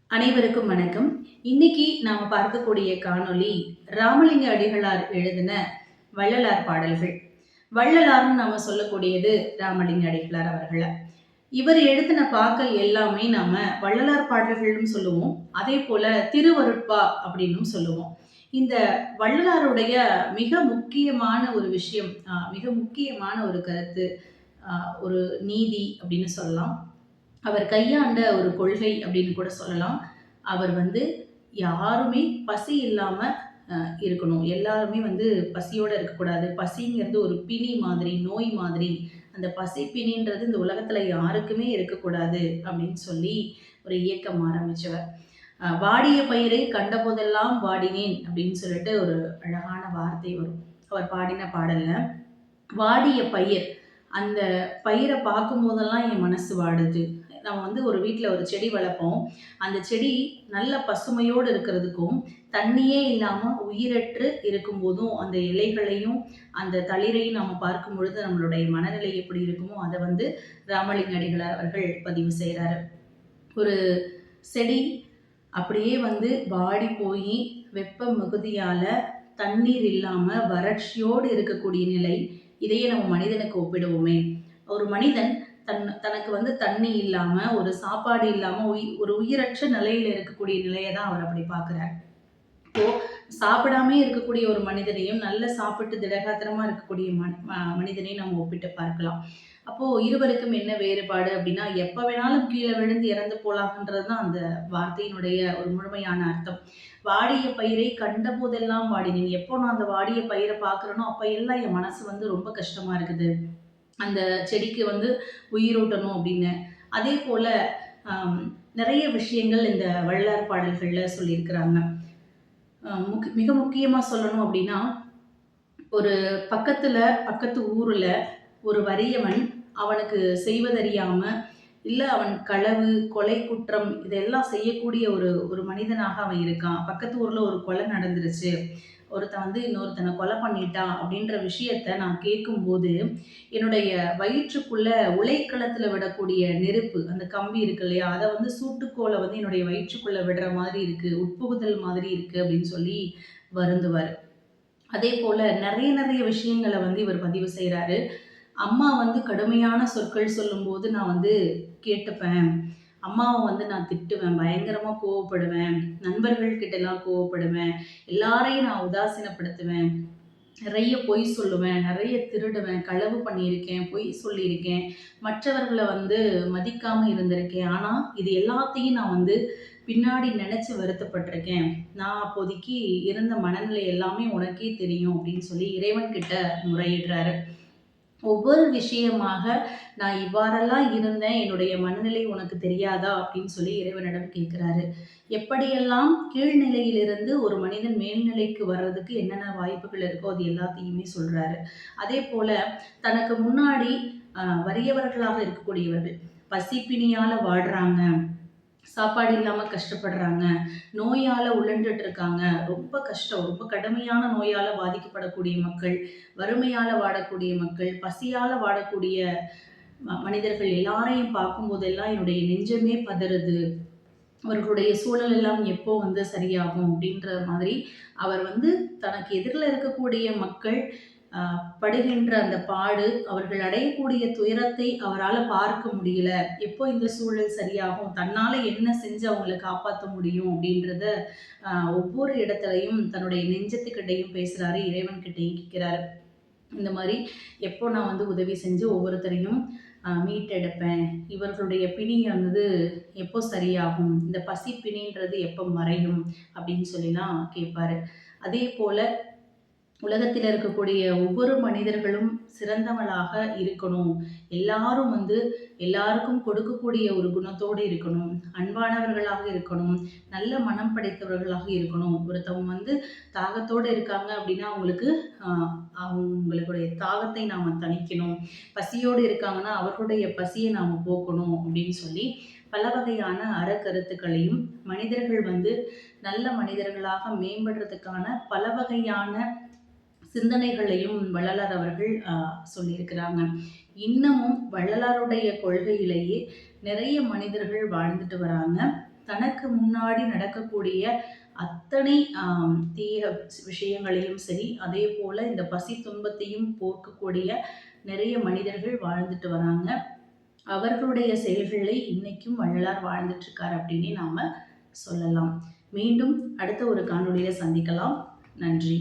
அனைவருக்கும் வணக்கம். இன்னைக்கு நாம பார்க்கக்கூடிய காணொளி ராமலிங்க அடிகளார் எழுதின வள்ளலார் பாடல்கள். வள்ளலார்னு நாம சொல்லக்கூடியது ராமலிங்க அடிகளார் அவர்கள. இவர் எழுதின பாக்கள் எல்லாமே நாம வள்ளலார் பாடல்கள்னு சொல்லுவோம். அதே போல திருவருட்பா அப்படின்னும் சொல்லுவோம். இந்த வள்ளலாருடைய மிக முக்கியமான ஒரு விஷயம், மிக முக்கியமான ஒரு கருத்து, ஒரு நீதி அப்படின்னு சொல்லலாம். அவர் கையாண்ட ஒரு கொள்கை அப்படின்னு கூட சொல்லலாம். அவர் யாருமே பசி இல்லாம இருக்கணும். எல்லாருமே பசியோட இருக்கக்கூடாது. பசிங்கிறது ஒரு பிணி மாதிரி, நோய் மாதிரி. அந்த பசி பிணின்றது இந்த உலகத்துல யாருக்குமே இருக்கக்கூடாது அப்படின்னு சொல்லி ஒரு இயக்கம் ஆரம்பிச்சவர். "வாடிய பயிரை கண்டபோதெல்லாம் வாடினேன்" அப்படின்னு சொல்லிட்டு ஒரு அழகான வார்த்தை வரும். அவர் பாடின பாடல்ல, "வாடிய பயிர், அந்த பயிரை பார்க்கும்போதெல்லாம் என் மனசு வாடுது." நம்ம ஒரு வீட்ல ஒரு செடி வளர்ப்போம். அந்த செடி நல்ல பசுமையோடு இருக்கிறதுக்கும், தண்ணியே இல்லாம உயிரற்று இருக்கும்போதும், அந்த இலைகளையும், அந்த தளிரையும் நாம பார்க்கும் பொழுது நம்மளுடைய மனநிலை எப்படி இருக்குமோ, அத ராமலிங்க அடிகளார் அவர்கள் பதிவு செய்றாரு. ஒரு செடி அப்படியே வாடி போயி, வெப்ப மிகுதியால தண்ணீர் இல்லாம வறட்சியோடு இருக்கக்கூடிய நிலை. இதையே நம்ம மனிதனுக்கு ஒப்பிடுவோமே. ஒரு மனிதன் தனக்கு தண்ணி இல்லாம, ஒரு சாப்பாடு இல்லாம, ஒரு உயிரற்ற நிலையில இருக்கக்கூடிய நிலைய தான் அவர் அப்படி பார்க்கிறார். இப்போ சாப்பிடாமயே இருக்கக்கூடிய ஒரு மனிதனையும், நல்ல சாப்பிட்டு திடகாத்திரமா இருக்கக்கூடிய மனிதனையும் நம்ம ஒப்பிட்டு பார்க்கலாம். அப்போ இருவருக்கும் என்ன வேறுபாடு அப்படின்னா, எப்ப வேணாலும் கீழ விழுந்து இறந்து போலாம்ன்றது தான் அந்த வார்த்தையினுடைய ஒரு முழுமையான அர்த்தம். "வாடிய பயிரை கண்டபோதெல்லாம் வாடினேன்." எப்போ நான் அந்த வாடிய பயிர பார்க்குறேனோ, அப்ப எல்லாம் என் மனசு ரொம்ப கஷ்டமா இருக்குது. அந்த செடிக்கு உயிரூட்டணும் அப்படின்னு. அதே போல ஆம், நிறைய விஷயங்கள் இந்த வள்ளலார் பாடல்கள்ல சொல்லியிருக்கிறாங்க. மிக முக்கியமா சொல்லணும் அப்படின்னா, ஒரு பக்கத்து ஊர்ல ஒரு வறியவன் அவனுக்கு செய்வதறியாம, இல்ல அவன் களவு, கொலை, குற்றம் இதெல்லாம் செய்யக்கூடிய ஒரு ஒரு மனிதனாக அவன் இருக்கான். பக்கத்து ஊர்ல ஒரு கொலை நடந்துருச்சு. ஒருத்தன் இன்னொருத்தனை கொலை பண்ணிட்டான் அப்படின்ற விஷயத்த நான் கேட்கும்போது, என்னுடைய வயிற்றுக்குள்ள உலைக்களத்துல விடக்கூடிய நெருப்பு, அந்த கம்பி இருக்கு இல்லையா? அத சூட்டுக்கோல என்னுடைய வயிற்றுக்குள்ள விடுற மாதிரி இருக்கு. உட்புகுதல் மாதிரி இருக்கு அப்படின்னு சொல்லி வருந்துவாரு. அதே போல நெறைய நெறைய விஷயங்கள இவர் பதிவு செய்றாரு. அம்மா கடுமையான சொற்கள் சொல்லும்போது நான் கேட்டுப்பேன். அம்மாவ நான் திட்டுவேன். பயங்கரமா கோவப்படுவேன். நண்பர்கள் கிட்டலாம் கோவப்படுவேன். எல்லாரையும் நான் உதாசீனப்படுத்துவேன். நெறைய பொய் சொல்லுவேன். நெறைய திருடுவேன். களவு பண்ணியிருக்கேன். பொய் சொல்லியிருக்கேன். மற்றவர்கள மதிக்காம இருந்திருக்கேன். ஆனா, இது எல்லாத்தையும் நான் பின்னாடி நெனச்சு வருத்தப்பட்டுருக்கேன். நான் அப்போதைக்கு இருந்த மனநிலை எல்லாமே உனக்கே தெரியும் அப்படின்னு சொல்லி இறைவன் கிட்ட முறையிடுறாரு. ஒவ்வொரு விஷயமாக நான் இவ்வாறெல்லாம் இருந்தேன். என்னுடைய மனநிலை உனக்கு தெரியாதா? அப்படின்னு சொல்லி இறைவனிடம் கேட்கிறாரு. எப்படியெல்லாம் கீழ்நிலையிலிருந்து ஒரு மனிதன் மேல்நிலைக்கு வர்றதுக்கு என்னென்ன வாய்ப்புகள் இருக்கோ, அது எல்லாத்தையுமே சொல்றாரு. அதேபோல தனக்கு முன்னாடி வறியவர்களாக இருக்கக்கூடியவர்கள், பசிப்பிணியால வாடுறாங்க, சாப்பாடு இல்லாம கஷ்டப்படுறாங்க, நோயால உழண்டுட்டு இருக்காங்க, ரொம்ப கஷ்டம், ரொம்ப கடுமையான நோயால பாதிக்கப்படக்கூடிய மக்கள், வறுமையால வாடக்கூடிய மக்கள், பசியால வாடக்கூடிய மனிதர்கள் எல்லாரையும் பார்க்கும்போதெல்லாம் என்னுடைய நெஞ்சமே பதறுது. அவர்களுடைய சூழல் எல்லாம் எப்போ சரியாகும் அப்படின்ற மாதிரி அவர் தனக்கு எதிரில இருக்கக்கூடிய மக்கள் படுகின்ற அந்த பாடு, அவர்கள் அடையக்கூடிய துயரத்தை அவரால பார்க்க முடியல. எப்போ இந்த சூழல் சரியாகும்? தன்னால என்ன செஞ்சு அவங்கள காப்பாத்த முடியும்? அப்படின்றத ஒவ்வொரு இடத்துலயும் தன்னுடைய நெஞ்சத்துக்கிட்டயும் பேசுறாரு, இறைவன்கிட்டயும் கேட்கிறாரு. இந்த மாரி எப்போ நான் உதவி செஞ்சு ஒவ்வொருத்தரையும் மீட்டெடுப்பேன். இவர்களுடைய பிணி எப்போ சரியாகும்? இந்த பசி பிணின்றது எப்போ மறையும்? அப்படின்னு சொல்லிலாம் கேட்பாரு. அதே போல உலகத்தில் இருக்கக்கூடிய ஒவ்வொரு மனிதர்களும் சிறந்தவளாக இருக்கணும். எல்லாரும் எல்லாருக்கும் கொடுக்கக்கூடிய ஒரு குணத்தோடு இருக்கணும். அன்பானவர்களாக இருக்கணும். நல்ல மனம் படைத்தவர்களாக இருக்கணும். ஒருத்தவங்க தாகத்தோடு இருக்காங்க அப்படின்னா அவங்களுக்கு அவங்களுடைய தாகத்தை நாம தணிக்கணும். பசியோடு இருக்காங்கன்னா அவர்களுடைய பசியை நாம போக்கணும் அப்படின்னு சொல்லி பல வகையான அறக்கருத்துக்களையும் மனிதர்கள் நல்ல மனிதர்களாக மேம்படுறதுக்கான பல வகையான சிந்தனைகளையும் வள்ளலார் அவர்கள் சொல்லியிருக்கிறாங்க. இன்னமும் வள்ளலாருடைய கொள்கையிலேயே நிறைய மனிதர்கள் வாழ்ந்துட்டு வராங்க. தனக்கு முன்னாடி நடக்கக்கூடிய அத்தனை தீய விஷயங்களையும் சரி, அதே போல இந்த பசி துன்பத்தையும் போக்கக்கூடிய நிறைய மனிதர்கள் வாழ்ந்துட்டு வராங்க. அவர்களுடைய செயல்களை இன்னைக்கும் வள்ளலார் வாழ்ந்துட்டு இருக்காரு அப்படின்னு நாம சொல்லலாம். மீண்டும் அடுத்த ஒரு காணொளியில சந்திக்கலாம். நன்றி.